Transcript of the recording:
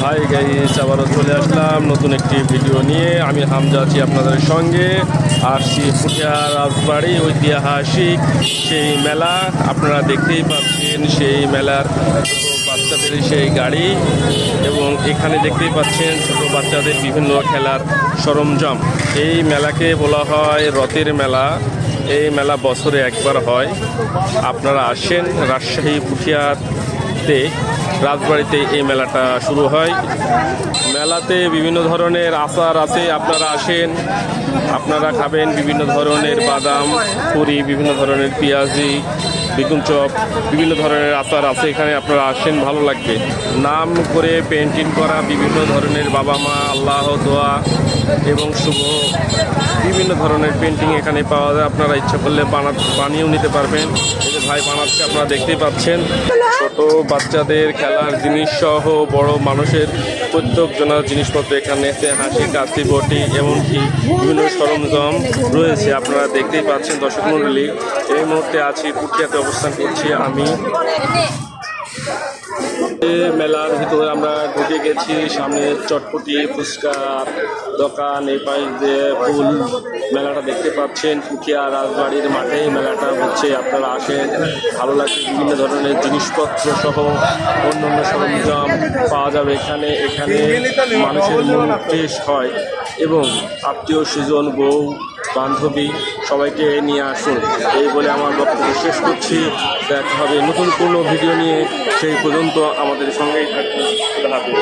Hi guys, আবারও চলে আসলাম নতুন একটি ভিডিও নিয়ে। আমি হামজা আছি আপনাদের সঙ্গে। আসছি পুঠিয়া রাজবাড়ি ঐতিহাসিক সেই মেলা। আপনারা দেখতেই পাচ্ছেন সেই মেলার বাচ্চাদের সেই গাড়ি, এবং এখানে দেখতেই পাচ্ছেন ছোট বাচ্চাদের বিভিন্ন খেলার সরঞ্জাম। এই মেলাকে বলা হয় রথের মেলা। এই মেলা বছরে একবার হয়। আপনারা আসেন রাজশাহী পুঠিয়াতে রাজবাড়িতে এই মেলাটা শুরু হয়। মেলাতে বিভিন্ন ধরনের আচার আছে, আপনারা আসেন, আপনারা খাবেন বিভিন্ন ধরনের বাদাম পুরি, বিভিন্ন ধরনের পেঁয়াজি, বেগুন চপ, বিভিন্ন ধরনের আচার আছে এখানে। আপনারা আসেন, ভালো লাগবে। নাম করে পেন্টিং করা বিভিন্ন ধরনের বাবা মা, আল্লাহ, দোয়া এবং শুভ বিভিন্ন ধরনের পেন্টিং এখানে পাওয়া যায়। আপনারা ইচ্ছা করলে বানিয়েও নিতে পারবেন। এই যে ভাই বানাচ্ছে, আপনারা দেখতেই পাচ্ছেন। ছোট বাচ্চাদের খেলার জিনিস সহ বড় মানুষের প্রত্যেকজনের জিনিসপত্র এখানে আছে। হাসি কাশি বটি এমনকি বিভিন্ন সরঞ্জাম রয়েছে। আপনারা দেখতেই পাচ্ছেন দর্শক মণ্ডলী। এই মুহূর্তে আছি পুঠিয়াতে অবস্থান করছি আমি। মেলার ভিতরে আমরা ঢুকে গেছি। সামনে চটপটি ফুচকার দোকান, এই পাশ দিয়ে ফুল। মেলাটা দেখতে পাচ্ছেন পুঠিয়া রাজবাড়ির মাঠে মেলাটা হচ্ছে। আপনারা আসেন, ভালো লাগে। বিভিন্ন ধরনের জিনিসপত্র সহ অন্যান্য সরঞ্জাম পাওয়া যাবে এখানে। এখানে মানুষের মন ফ্রেশ হয় এবং আত্মীয় স্বজন, বউ বান্ধবী সবাইকে নিয়ে আসুন। এই বলে আমার বক্তব্য শেষ করছি। দেখা হবে নতুন কোনো ভিডিও নিয়ে। সেই পর্যন্ত আমাদের সঙ্গেই থাকুন।